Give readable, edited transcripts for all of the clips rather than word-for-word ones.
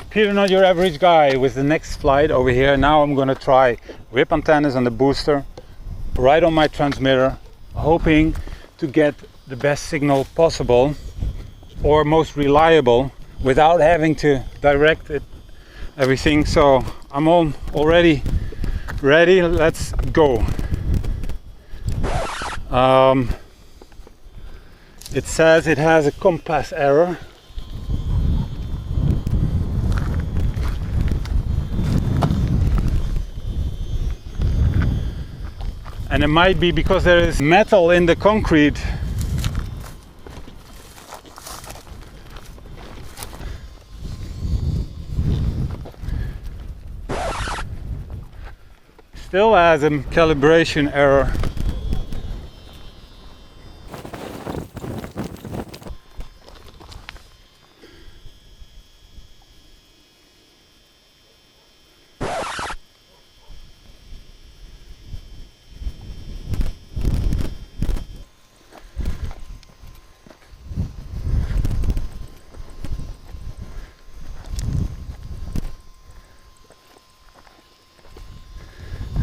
Peter, not your average guy, with the next flight over here. Now I'm gonna try whip antennas on the booster, right on my transmitter, hoping to get the best signal possible or most reliable without having to direct it, everything. So I'm already ready. Let's go. It says it has a compass error. And it might be because there is metal in the concrete. Still has a calibration error.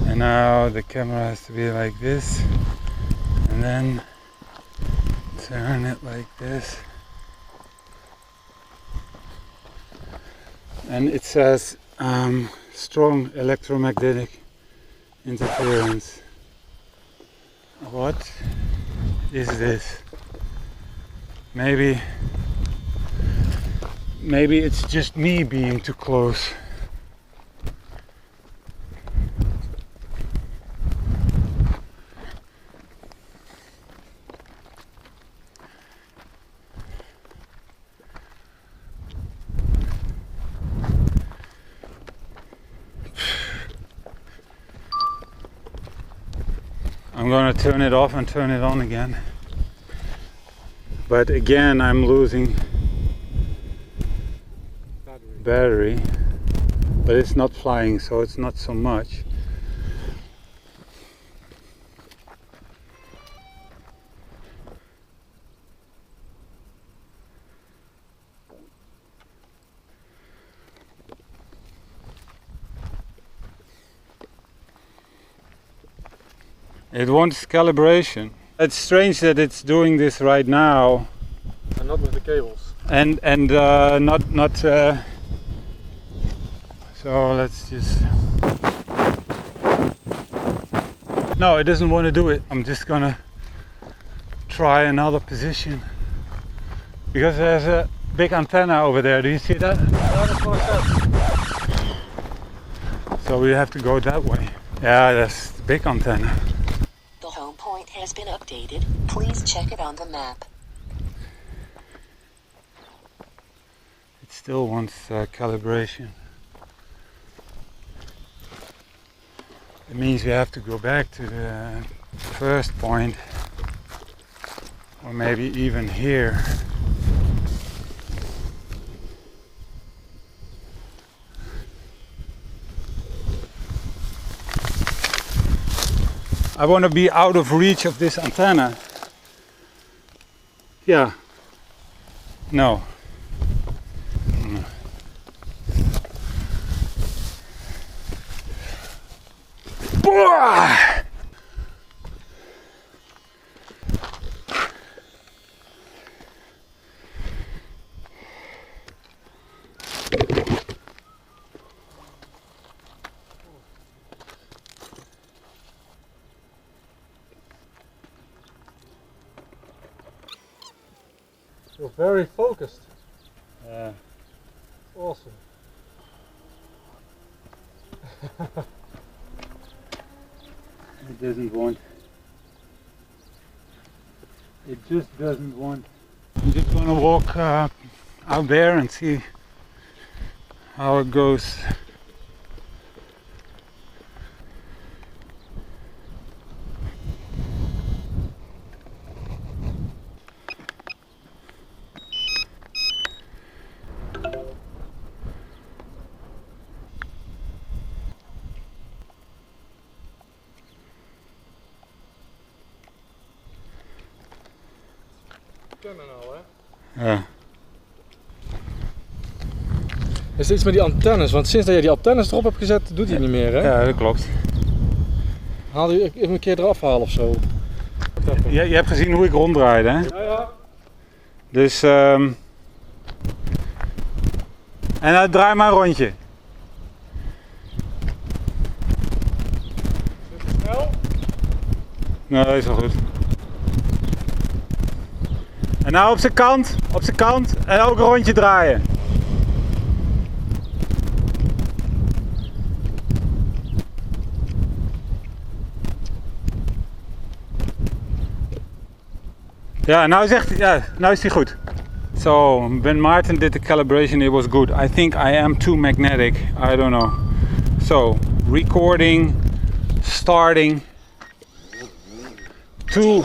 And now the camera has to be like this, and then turn it like this. And it says strong electromagnetic interference. What is this? Maybe it's just me being too close. I'm gonna turn it off and turn it on again. But again, I'm losing battery. But it's not flying, so it's not so much. It wants calibration. It's strange that it's doing this right now. And not with the cables. And not. So let's just. No, it doesn't want to do it. I'm just gonna try another position because there's a big antenna over there. Do you see that? So we have to go that way. Yeah, that's the big antenna. The home point has been updated. Please check it on the map. It still wants calibration. It means we have to go back to the first point, or maybe even here. I want to be out of reach of this antenna. Yeah. No. You're very focused. Yeah. Awesome. It doesn't want. It just doesn't want. I'm just gonna walk out there and see how it goes. Canon al, hè? Ja. Is er iets met die antennes? Want sinds dat je die antennes erop hebt gezet, doet hij niet meer, hè? Ja, dat klopt. Haal die even een keer eraf halen of zo. Je hebt gezien hoe ik ronddraaide, hè? Ja, ja. Dus en nou draai maar een rondje. Zit het snel? Nou, dat is wel goed. En nou op zijn kant en ook een rondje draaien. Ja, nou is hij goed. So, when Martin did the calibration, it was good. I think I am too magnetic. I don't know. So, recording, starting. Two.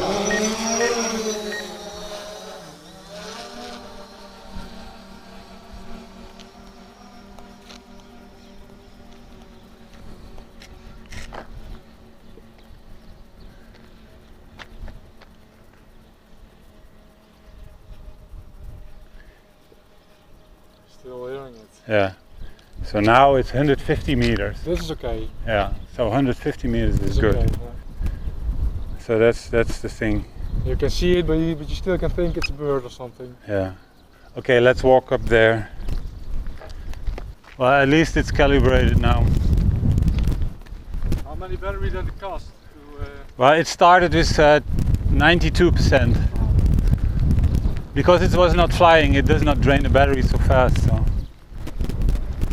Still hearing it. Yeah. So now it's 150 meters. This is okay. Yeah. So 150 meters is It's good. okay, yeah. So that's the thing. You can see it, but you still can think it's a bird or something. Yeah. Okay, let's walk up there. Well, at least it's calibrated now. How many battery did it cost? Well, it started with 92%. Because it was not flying, it does not drain the battery so fast. So.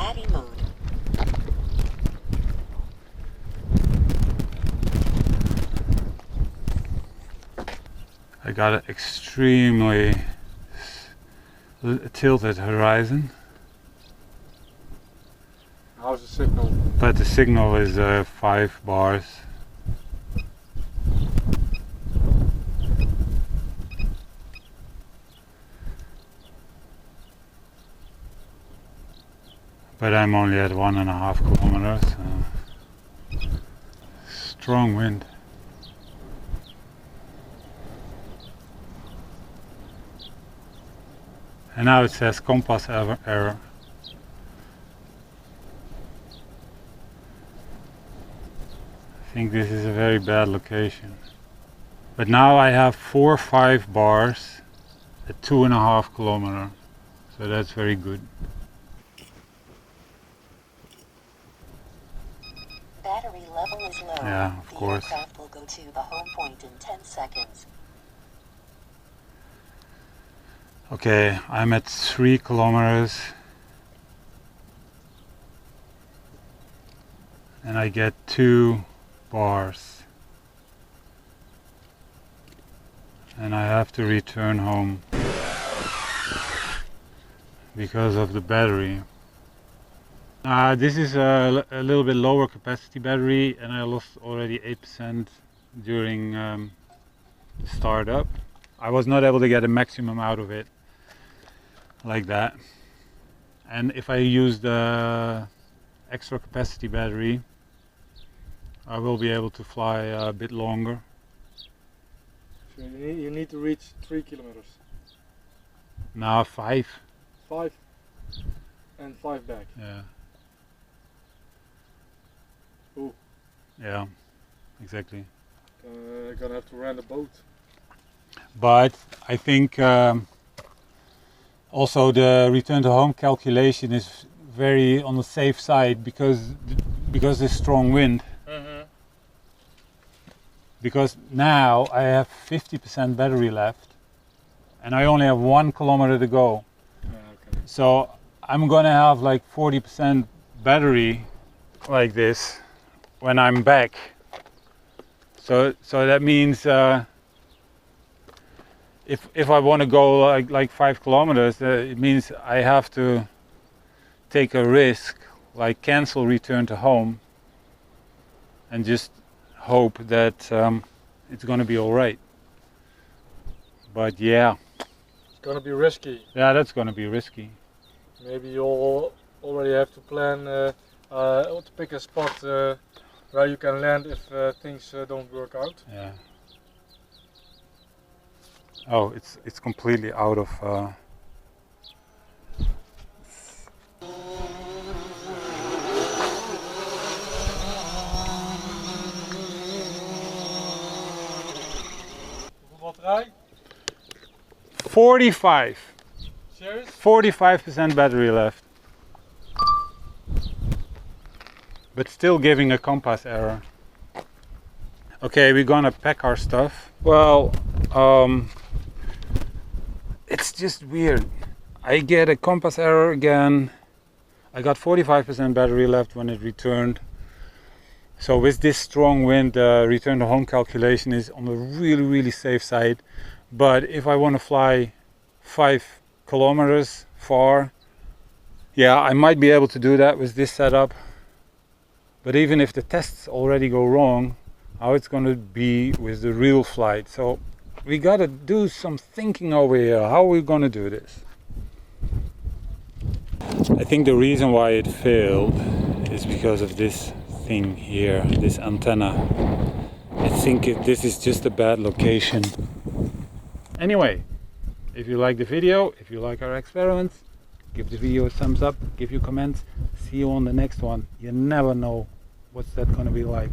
Adding mode. I got an extremely tilted horizon, How's the signal? but the signal is 5 bars. But I'm only at 1.5 kilometers. Strong wind. And now it says compass error. I think this is a very bad location. But now I have 4 or 5 bars at 2.5 kilometers. So that's very good. Battery level is low. Yeah, of course. The aircraft will go to the home point in 10 seconds. Okay, I'm at 3 kilometers. And I get 2 bars. And I have to return home because of the battery. This is a little bit lower capacity battery, and I lost already 8% during startup. I was not able to get a maximum out of it like that. And if I use the extra capacity battery, I will be able to fly a bit longer. So you need to reach 3 kilometers. Now 5. 5 and 5 back. Yeah. Ooh. Yeah, exactly. Gonna have to rent a boat. But I think also the return to home calculation is very on the safe side because there's strong wind. Because now I have 50% battery left and I only have 1 kilometer to go. Okay. So I'm gonna have like 40% battery like this when I'm back. So that means if I want to go like 5 kilometers, it means I have to take a risk, like cancel return to home, and just hope that it's going to be all right. But yeah. It's gonna be risky. Yeah, that's going to be risky. Maybe you'll already have to plan to pick a spot where you can land if things don't work out. Yeah. Oh, it's completely out of. 45. Serious? 45% battery left. But still giving a compass error. Okay, we're gonna pack our stuff. Well, it's just weird. I get a compass error again. I got 45% battery left when it returned. So with this strong wind, return to home calculation is on the really safe side. But if I want to fly 5 kilometers far, yeah, I might be able to do that with this setup. But even if the tests already go wrong, how it's going to be with the real flight. So we got to do some thinking over here. How are we going to do this? I think the reason why it failed is because of this thing here, this antenna. I think this is just a bad location. Anyway, if you like the video, if you like our experiments, give the video a thumbs up, give your comments. See you on the next one. You never know what's that going to be like.